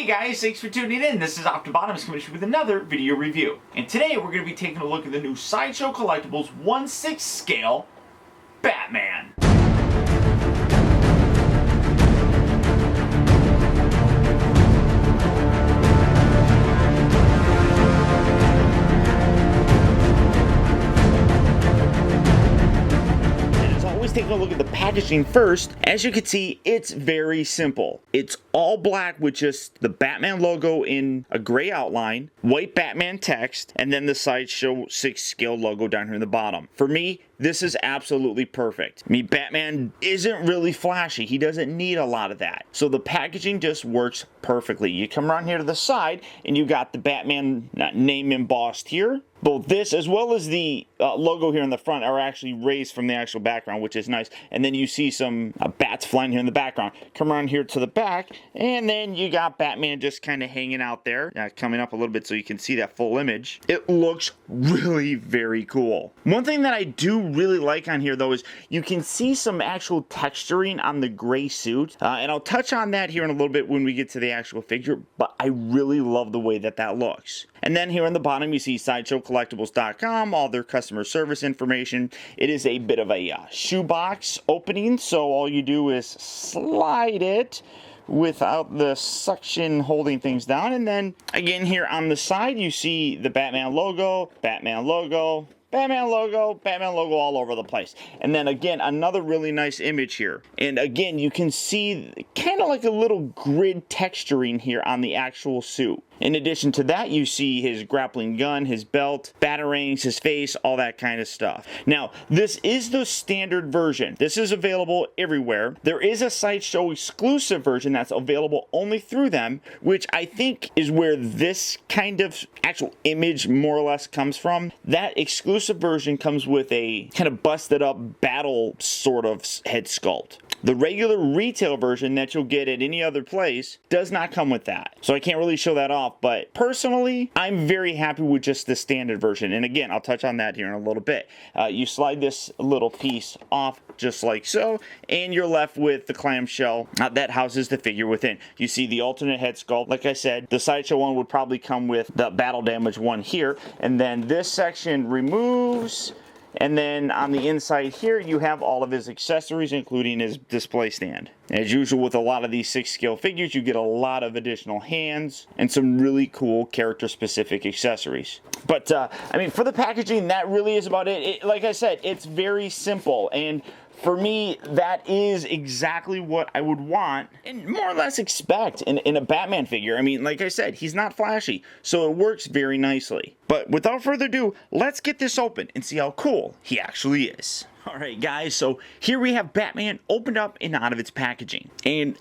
Hey guys, thanks for tuning in. This is OPTIBOTIMUS coming with another video review. And today we're going to be taking a look at the new Sideshow Collectibles 1/6 scale Batman. Taking a look at the packaging first. As you can see, it's very simple. It's all black with just the Batman logo in a gray outline, white Batman text, and then the Sideshow 6 scale logo down here in the bottom. For me, this is absolutely perfect. I mean, Batman isn't really flashy. He doesn't need a lot of that. So the packaging just works perfectly. You come around here to the side and you got the Batman name embossed here. Both this as well as the logo here in the front are actually raised from the actual background, which is nice. And then you see some bats flying here in the background. Come around here to the back, and then you got Batman just kind of hanging out there, coming up a little bit so you can see that full image. It looks really very cool. One thing that I do really like on here, though, is you can see some actual texturing on the gray suit. And I'll touch on that here in a little bit when we get to the actual figure, but I really love the way that that looks. And then here on the bottom, you see SideshowCollectibles.com, all their customer service information. It is a bit of a shoebox opening, so all you do is slide it without the suction holding things down. And then again here on the side, you see the Batman logo, Batman logo, Batman logo, Batman logo all over the place. And then again, another really nice image here. And again, you can see kind of like a little grid texturing here on the actual suit. In addition to that, you see his grappling gun, his belt, batarangs, his face, all that kind of stuff. Now, this is the standard version. This is available everywhere. There is a Sideshow exclusive version that's available only through them, which I think is where this kind of actual image more or less comes from. That exclusive version comes with a kind of busted up battle sort of head sculpt. The regular retail version that you'll get at any other place does not come with that. So I can't really show that off, but personally, I'm very happy with just the standard version. And again, I'll touch on that here in a little bit. You slide this little piece off just like so, and you're left with the clamshell that houses the figure within. You see the alternate head sculpt. Like I said, the Sideshow one would probably come with the battle damage one here, and then this section removes. And then on the inside here, you have all of his accessories, including his display stand. As usual with a lot of these 6 scale figures, you get a lot of additional hands and some really cool character-specific accessories. But, I mean, for the packaging, that really is about it. Like I said, it's very simple. And for me, that is exactly what I would want and more or less expect in a Batman figure. I mean, like I said, he's not flashy, so it works very nicely. But without further ado, let's get this open and see how cool he actually is. Alright guys, so here we have Batman opened up and out of its packaging. And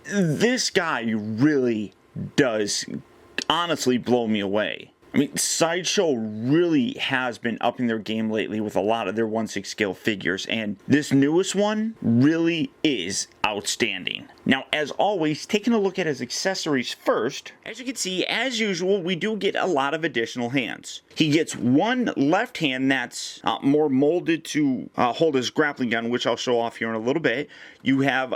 this guy really does honestly blow me away. I mean, Sideshow really has been upping their game lately with a lot of their 1/6 scale figures, and this newest one really is outstanding. Now, as always, taking a look at his accessories first, as you can see, as usual, we do get a lot of additional hands. He gets one left hand that's more molded to hold his grappling gun, which I'll show off here in a little bit. You have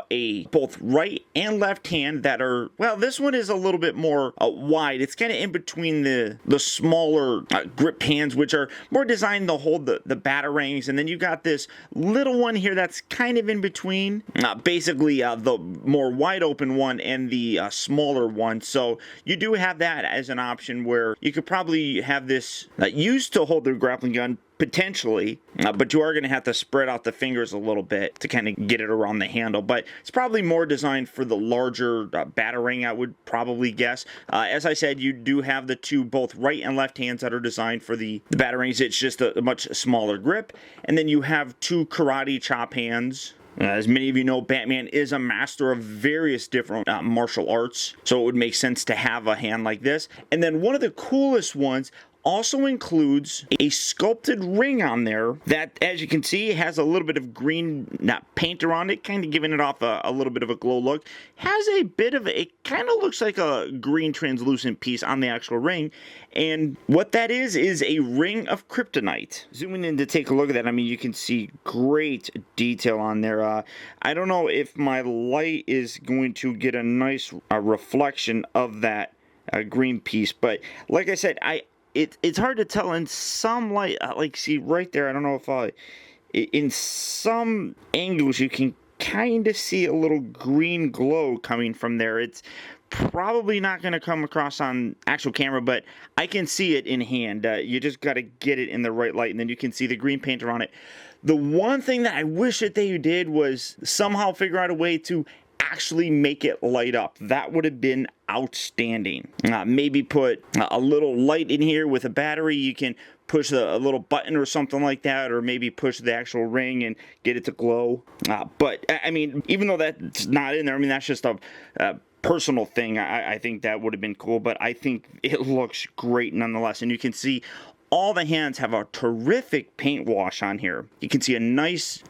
both right and left hand that are, well, this one is a little bit more wide. It's kind of in between the smaller grip hands, which are more designed to hold the batarangs. And then you got this little one here that's kind of in between, basically the more wide open one and the smaller one. So you do have that as an option where you could probably have this used to hold the grappling gun potentially, but you are going to have to spread out the fingers a little bit to kind of get it around the handle. But it's probably more designed for the larger batarang, I would probably guess. As I said, you do have the two, both right and left hands that are designed for the batarangs. It's just a much smaller grip. And then you have two karate chop hands. As many of you know, Batman is a master of various different martial arts, so it would make sense to have a hand like this. And then one of the coolest ones also includes a sculpted ring on there that, as you can see, has a little bit of green paint around it, kind of giving it off a little bit of a glow look. Has a bit of, it kind of looks like a green translucent piece on the actual ring. And what that is a ring of kryptonite. Zooming in to take a look at that, I mean, you can see great detail on there. I don't know if my light is going to get a nice reflection of that green piece, but like I said, it's hard to tell in some light. Like, see right there, I don't know if in some angles you can kind of see a little green glow coming from there. It's probably not going to come across on actual camera, but I can see it in hand. You just got to get it in the right light, and then you can see the green paint around it. The one thing that I wish that they did was somehow figure out a way to actually make it light up. That would have been outstanding. Maybe put a little light in here with a battery. You can push a little button or something like that, or maybe push the actual ring and get it to glow. But I mean, even though that's not in there, I mean, that's just a personal thing. I think that would have been cool, but I think it looks great nonetheless. And you can see all the hands have a terrific paint wash on here. You can see a nice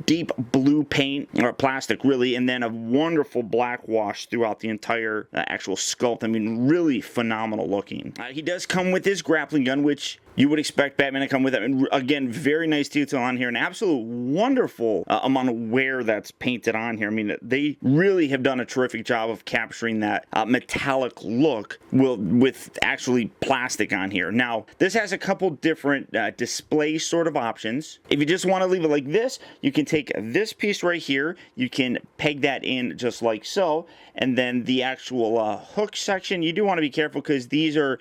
deep blue paint, or plastic really, and then a wonderful black wash throughout the entire actual sculpt. I mean, really phenomenal looking. He does come with his grappling gun, which you would expect Batman to come with it. And again, very nice detail on here. An absolute wonderful amount of wear that's painted on here. I mean, they really have done a terrific job of capturing that metallic look with actually plastic on here. Now, this has a couple different display sort of options. If you just want to leave it like this, you can take this piece right here. You can peg that in just like so. And then the actual hook section, you do want to be careful because these are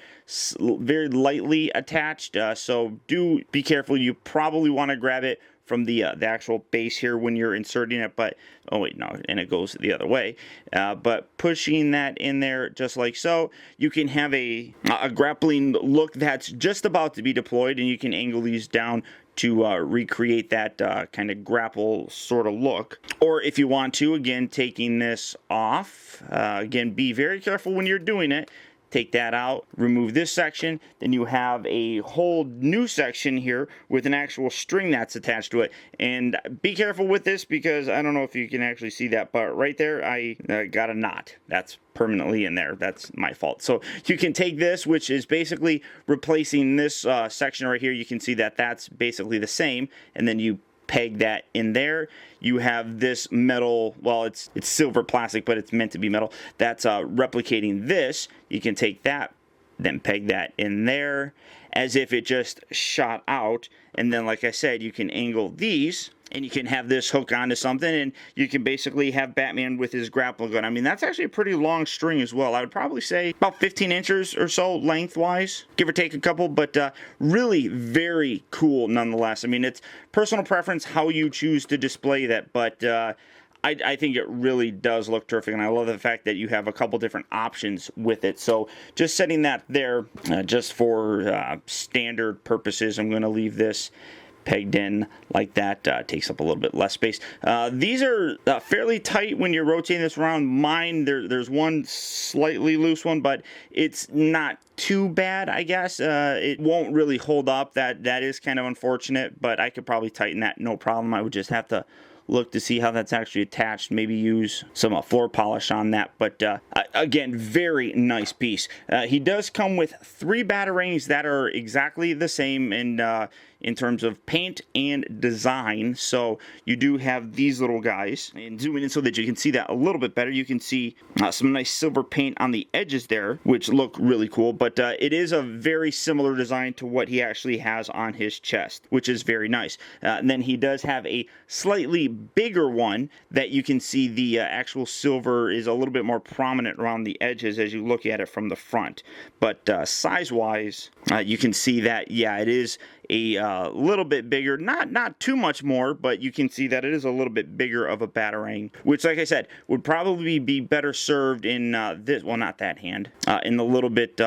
very lightly attached. So do be careful. You probably want to grab it from the actual base here when you're inserting it, but oh wait, no, and it goes the other way. But pushing that in there just like so, you can have a grappling look that's just about to be deployed, and you can angle these down to recreate that kind of grapple sort of look. Or if you want to, again, taking this off, again, be very careful when you're doing it. Take that out, remove this section, then you have a whole new section here with an actual string that's attached to it. And be careful with this because I don't know if you can actually see that, but right there I got a knot. That's permanently in there. That's my fault. So you can take this, which is basically replacing this section right here. You can see that that's basically the same, and then you peg that in there. You have this metal, well, it's silver plastic, but it's meant to be metal. That's replicating this. You can take that, then peg that in there as if it just shot out. And then, like I said, you can angle these, and you can have this hook onto something, and you can basically have Batman with his grappling gun. I mean, that's actually a pretty long string as well. I would probably say about 15 inches or so lengthwise, give or take a couple, but really very cool nonetheless. I mean, it's personal preference how you choose to display that, but I think it really does look terrific, and I love the fact that you have a couple different options with it. So just setting that there just for standard purposes, I'm going to leave this pegged in like that. Takes up a little bit less space. These are fairly tight when you're rotating this around. Mine, there's one slightly loose one, but it's not too bad, I guess. It won't really hold up. That is kind of unfortunate, but I could probably tighten that no problem. I would just have to look to see how that's actually attached, maybe use some floor polish on that. But again, very nice piece. He does come with 3 batarangs that are exactly the same in terms of paint and design. So you do have these little guys, and zooming in so that you can see that a little bit better, you can see some nice silver paint on the edges there, which look really cool. But it is a very similar design to what he actually has on his chest, which is very nice. And then he does have a slightly bigger one that you can see the actual silver is a little bit more prominent around the edges as you look at it from the front. But size-wise, you can see that, yeah, it is a little bit bigger, not too much more, but you can see that it is a little bit bigger of a batarang, which, like I said, would probably be better served in this, well, not that hand, in the little bit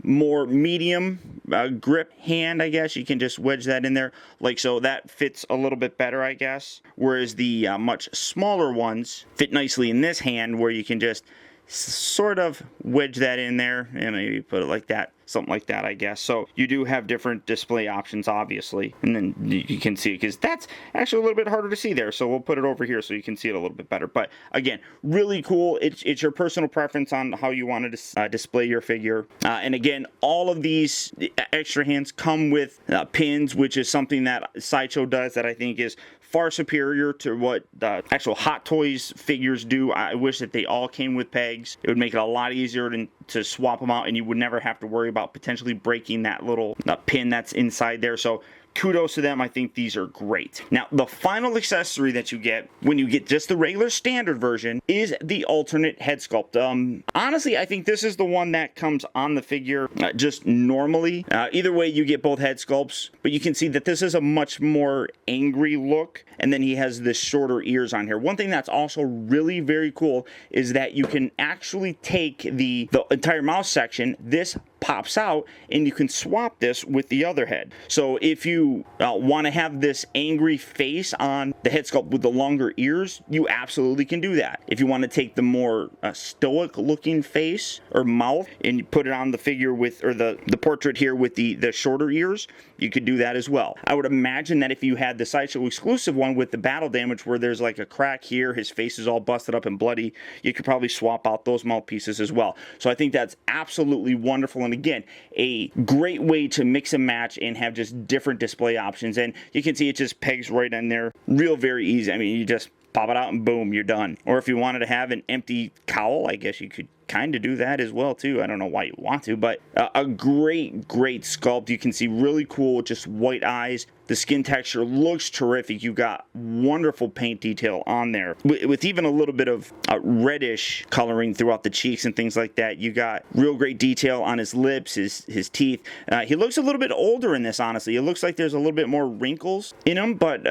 more medium grip hand, I guess. You can just wedge that in there like so. That fits a little bit better, I guess, whereas the much smaller ones fit nicely in this hand, where you can just sort of wedge that in there and maybe put it like that. Something like that, I guess. So you do have different display options, obviously. And then you can see, because that's actually a little bit harder to see there. So we'll put it over here so you can see it a little bit better. But again, really cool. It's your personal preference on how you want to display your figure. And again, all of these extra hands come with pins, which is something that Sideshow does that I think is far superior to what the actual Hot Toys figures do. I wish that they all came with pegs. It would make it a lot easier to swap them out, and you would never have to worry about potentially breaking that little pin that's inside there. So kudos to them. I think these are great. Now, the final accessory that you get when you get just the regular standard version is the alternate head sculpt. Honestly, I think this is the one that comes on the figure just normally. Either way, you get both head sculpts, but you can see that this is a much more angry look, and then he has the shorter ears on here. One thing that's also really very cool is that you can actually take the entire mouth section. This pops out, and you can swap this with the other head. So if you want to have this angry face on the head sculpt with the longer ears, you absolutely can do that. If you want to take the more stoic looking face or mouth and you put it on the figure with, or the portrait here with the shorter ears, you could do that as well. I would imagine that if you had the Sideshow exclusive one with the battle damage where there's like a crack here, his face is all busted up and bloody, you could probably swap out those mouthpieces as well. So I think that's absolutely wonderful, and again, a great way to mix and match and have just different display options. And you can see it just pegs right in there, real very easy. I mean, you just pop it out and boom, you're done. Or if you wanted to have an empty cowl, I guess you could kind of do that as well too. I don't know why you want to, but a great sculpt. You can see really cool, just white eyes. The skin texture looks terrific. You got wonderful paint detail on there with even a little bit of reddish coloring throughout the cheeks and things like that. You got real great detail on his lips, his teeth. He looks a little bit older in this, honestly. It looks like there's a little bit more wrinkles in him, but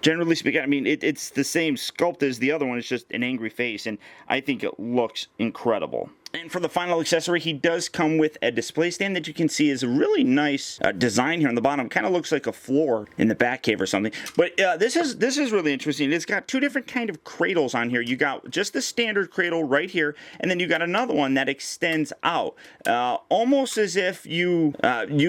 generally speaking, I mean, it's the same sculpt as the other one. It's just an angry face, and I think it looks incredible. And for the final accessory, he does come with a display stand that you can see is a really nice design here on the bottom. Kind of looks like a floor in the back cave or something. But this is really interesting. It's got two different kind of cradles on here. You got just the standard cradle right here, and then you got another one that extends out, almost as if you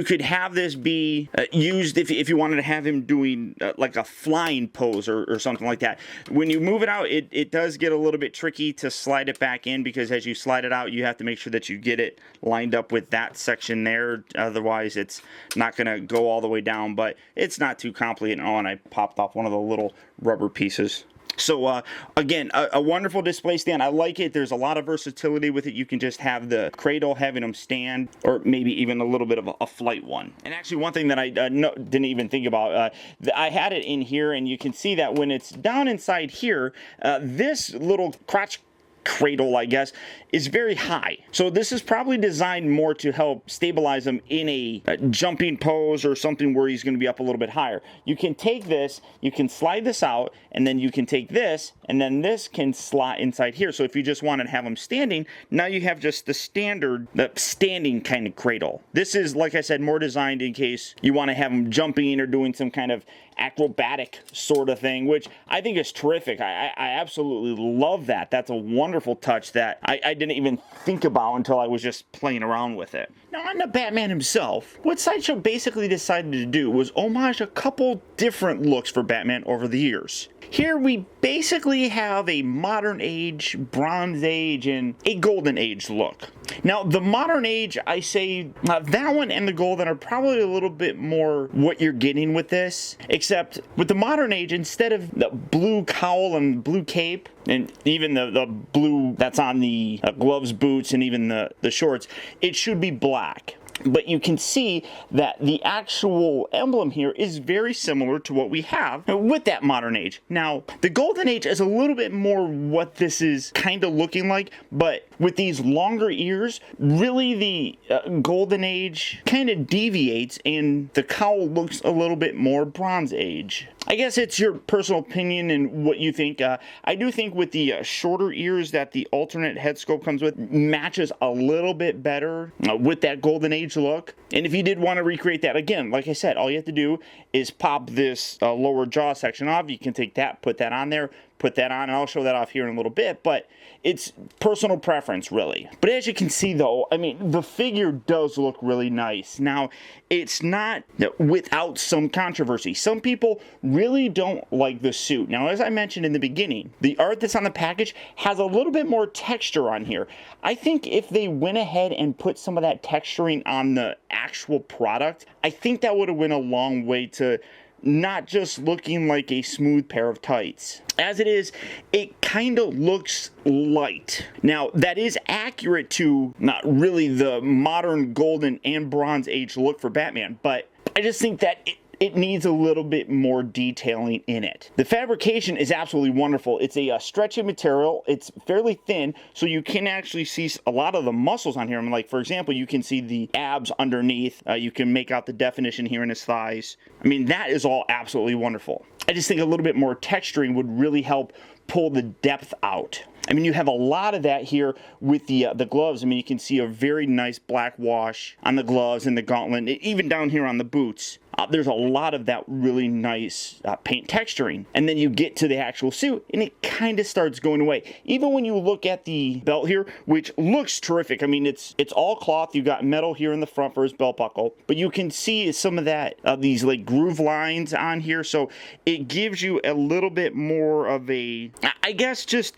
could have this be used if you wanted to have him doing like a flying pose or something like that. When you move it out, it does get a little bit tricky to slide it back in, because as you slide it out, you have to make sure that you get it lined up with that section there. Otherwise, it's not going to go all the way down, but it's not too complicated. Oh, and I popped off one of the little rubber pieces. So again, a wonderful display stand. I like it. There's a lot of versatility with it. You can just have the cradle having them stand, or maybe even a little bit of a flight one. And actually, one thing that I didn't even think about, I had it in here, and you can see that when it's down inside here, this little crotch cradle, I guess, is very high. So this is probably designed more to help stabilize him in a jumping pose or something where he's going to be up a little bit higher. You can take this, you can slide this out, and then you can take this, and then this can slot inside here. So if you just want to have him standing, now you have just the standard, the standing kind of cradle. This is, like I said, more designed in case you want to have him jumping or doing some kind of acrobatic sort of thing, which I think is terrific. I absolutely love that. That's a wonderful touch that I didn't even think about until I was just playing around with it. Now, on the Batman himself, what Sideshow basically decided to do was homage a couple different looks for Batman over the years. Here we basically have a modern age, Bronze Age, and a Golden Age look. Now, the modern age, I say that one and the golden are probably a little bit more what you're getting with this, except with the modern age, instead of the blue cowl and blue cape, and even the blue that's on the gloves, boots, and even the shorts, it should be black. But you can see that the actual emblem here is very similar to what we have with that modern age. Now, the golden age is a little bit more what this is kind of looking like, but with these longer ears, really the golden age kind of deviates and the cowl looks a little bit more Bronze Age. I guess it's your personal opinion and what you think. I do think with the shorter ears that the alternate head sculpt comes with matches a little bit better with that golden age look. And if you did want to recreate that, again, like I said, all you have to do is pop this lower jaw section off. You can take that, put that on there, put that on, and I'll show that off here in a little bit, but it's personal preference, really. But as you can see, though, I mean, the figure does look really nice. Now, it's not without some controversy. Some people really don't like the suit. Now, as I mentioned in the beginning, the art that's on the package has a little bit more texture on here. I think if they went ahead and put some of that texturing on the actual product, I think that would have went a long way to not just looking like a smooth pair of tights. As it is, it kind of looks light. Now, that is accurate to not really the modern golden and bronze age look for Batman, but I just think that it needs a little bit more detailing in it. The fabrication is absolutely wonderful. It's a stretchy material. It's fairly thin, so you can actually see a lot of the muscles on here. I mean, like, for example, you can see the abs underneath. You can make out the definition here in his thighs. I mean, that is all absolutely wonderful. I just think a little bit more texturing would really help pull the depth out. I mean, you have a lot of that here with the gloves. I mean, you can see a very nice black wash on the gloves and the gauntlet, even down here on the boots. There's a lot of that really nice paint texturing. And then you get to the actual suit, and it kind of starts going away. Even when you look at the belt here, which looks terrific. I mean, it's all cloth. You got metal here in the front for his belt buckle. But you can see some of that, these like groove lines on here. So it gives you a little bit more of a, I guess, just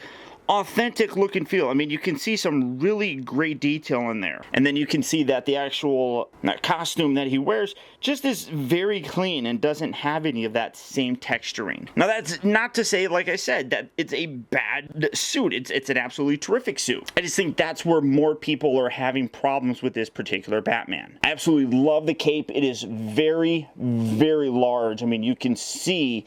authentic look and feel. I mean, you can see some really great detail in there. And then you can see that the actual costume that he wears just is very clean and doesn't have any of that same texturing. Now, that's not to say, like I said, that it's a bad suit. It's an absolutely terrific suit. I just think that's where more people are having problems with this particular Batman. I absolutely love the cape. It is very, very large. I mean, you can see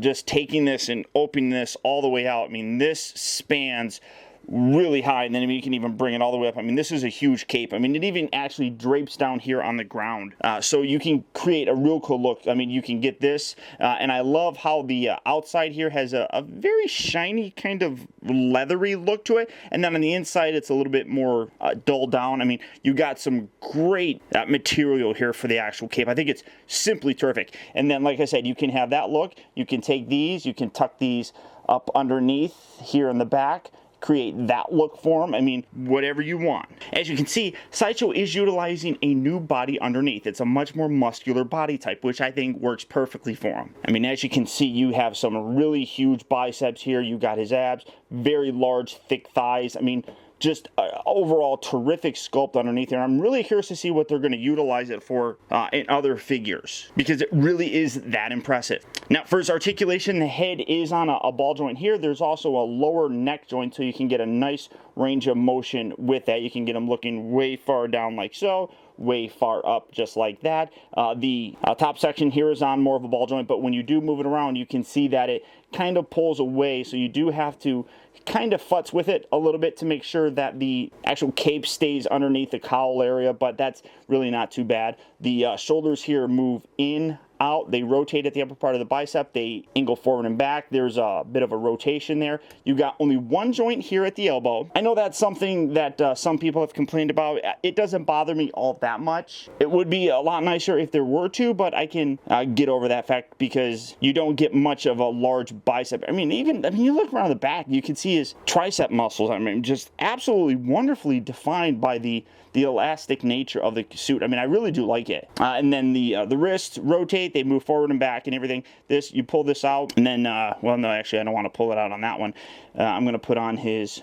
just taking this and opening this all the way out. I mean, this spans really high, and then you can even bring it all the way up. I mean, this is a huge cape. I mean, it even actually drapes down here on the ground, so you can create a real cool look. I mean, you can get this, and I love how the outside here has a very shiny kind of leathery look to it, and then on the inside it's a little bit more dulled down. I mean, you got some great material here for the actual cape. I think it's simply terrific. And then, like I said, you can have that look. You can take these, you can tuck these up underneath here in the back, create that look for him. I mean, whatever you want. As you can see, Sideshow is utilizing a new body underneath. It's a much more muscular body type, which I think works perfectly for him. I mean, as you can see, you have some really huge biceps here. You got his abs, very large, thick thighs. I mean, just overall terrific sculpt underneath there. I'm really curious to see what they're going to utilize it for in other figures, because it really is that impressive. Now, for his articulation, the head is on a ball joint here. There's also a lower neck joint, so you can get a nice range of motion with that. You can get him looking way far down like so, way far up just like that. The top section here is on more of a ball joint, but when you do move it around, you can see that it kind of pulls away, so you do have to kind of futz with it a little bit to make sure that the actual cape stays underneath the cowl area, but that's really not too bad. The shoulders here move in, out, they rotate at the upper part of the bicep, they angle forward and back. There's a bit of a rotation there. You got only one joint here at the elbow. I know that's something that some people have complained about. It doesn't bother me all that much. It would be a lot nicer if there were two, but I can get over that fact because you don't get much of a large bicep. I mean, you look around the back, you can see his tricep muscles. I mean, just absolutely wonderfully defined by the elastic nature of the suit. I mean, I really do like it. And then the wrists rotate, they move forward and back and everything. This, you pull this out, and then, well, no, actually, I don't want to pull it out on that one. I'm going to put on his,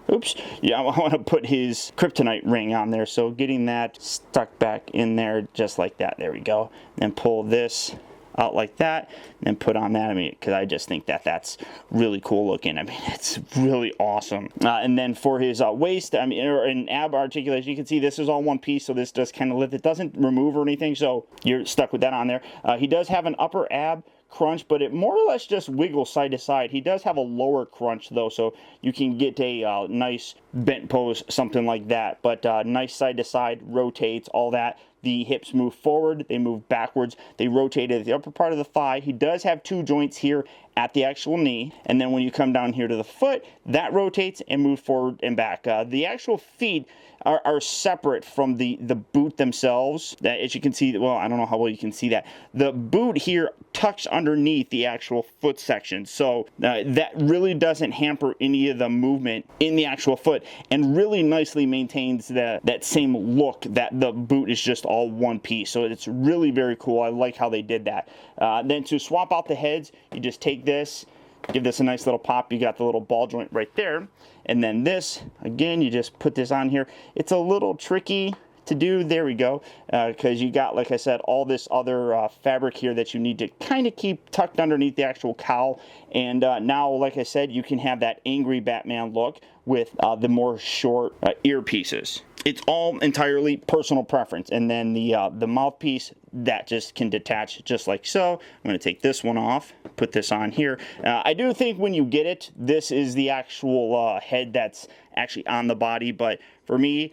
oops, yeah, I want to put his kryptonite ring on there. So getting that stuck back in there just like that. There we go. And pull this out like that, and then put on that. I mean, because I just think that that's really cool looking. I mean, it's really awesome. And then for his waist, I mean, or an ab articulation, you can see this is all one piece, so this does kind of lift. It doesn't remove or anything, so you're stuck with that on there. He does have an upper ab crunch, but it more or less just wiggles side to side. He does have a lower crunch though, so you can get a nice bent pose, something like that. But nice side to side, rotates, all that. The hips move forward, they move backwards, they rotate at the upper part of the thigh. He does have 2 joints here at the actual knee, and then when you come down here to the foot, that rotates and moves forward and back. The actual feet are separate from the boot themselves. That, as you can see, well, I don't know how well you can see that. The boot here tucks underneath the actual foot section, so that really doesn't hamper any of the movement in the actual foot, and really nicely maintains that same look that the boot is just all one piece. So it's really very cool. I like how they did that. Then to swap out the heads, you just take this, give this a nice little pop. You got the little ball joint right there. And then this, again, you just put this on here. It's a little tricky to do. There we go. Because you got, like I said, all this other fabric here that you need to kind of keep tucked underneath the actual cowl. And now, like I said, you can have that angry Batman look with the more short earpieces. It's all entirely personal preference. And then the mouthpiece, that just can detach just like so. I'm going to take this one off, put this on here. I do think when you get it, this is the actual head that's actually on the body, but for me,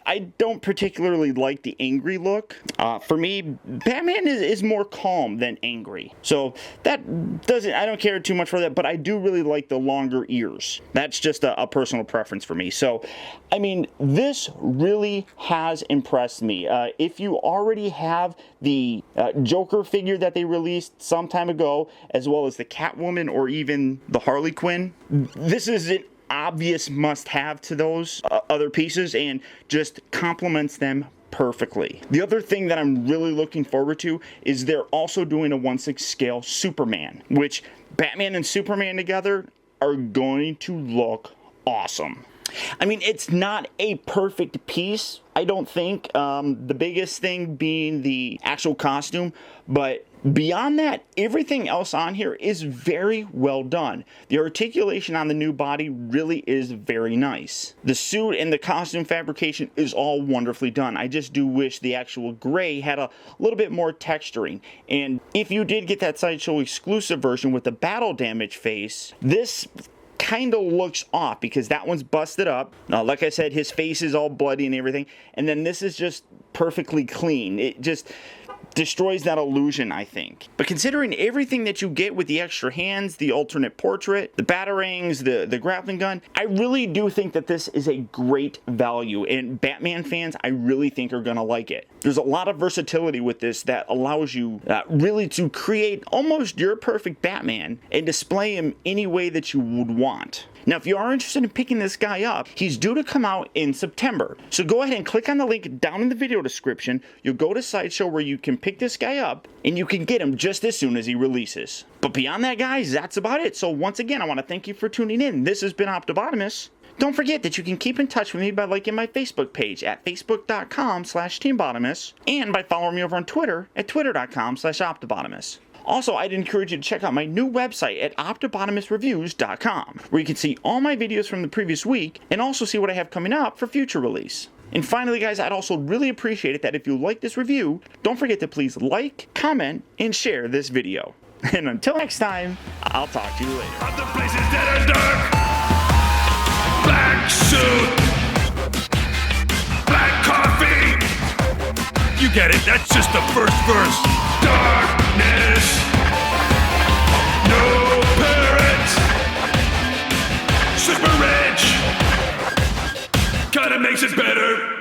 I don't particularly like the angry look. For me, Batman is more calm than angry. So that doesn't, I don't care too much for that, but I do really like the longer ears. That's just a personal preference for me. So, I mean, this really has impressed me. If you already have the Joker figure that they released some time ago, as well as the Catwoman or even the Harley Quinn, this is an obvious must-have to those other pieces and just complements them perfectly. The other thing that I'm really looking forward to is they're also doing a 1/6 scale Superman, which Batman and Superman together are going to look awesome. I mean, it's not a perfect piece, I don't think. The biggest thing being the actual costume, but beyond that, everything else on here is very well done. The articulation on the new body really is very nice. The suit and the costume fabrication is all wonderfully done. I just do wish the actual gray had a little bit more texturing. And if you did get that Sideshow exclusive version with the battle damage face, this kind of looks off because that one's busted up. Like I said, his face is all bloody and everything, and then this is just perfectly clean. It just destroys that illusion, I think. But considering everything that you get with the extra hands, the alternate portrait, the batarangs, the grappling gun, I really do think that this is a great value, and Batman fans, I really think are gonna like it. There's a lot of versatility with this that allows you really to create almost your perfect Batman and display him any way that you would want. Now, if you are interested in picking this guy up, he's due to come out in September. So go ahead and click on the link down in the video description. You'll go to Sideshow where you can pick this guy up, and you can get him just as soon as he releases. But beyond that, guys, that's about it. So once again, I want to thank you for tuning in. This has been OPTIBOTIMUS. Don't forget that you can keep in touch with me by liking my Facebook page at facebook.com/TeamBotimus and by following me over on Twitter at twitter.com/OPTIBOTIMUS. Also, I'd encourage you to check out my new website at OPTIBOTIMUSreviews.com, where you can see all my videos from the previous week and also see what I have coming up for future release. And finally, guys, I'd also really appreciate it that if you like this review, don't forget to please like, comment, and share this video. And until next time, I'll talk to you later. Of the places that are dark, black suit, black coffee. You get it, that's just the first verse. Darkness, no parents, super rich, kinda makes it better.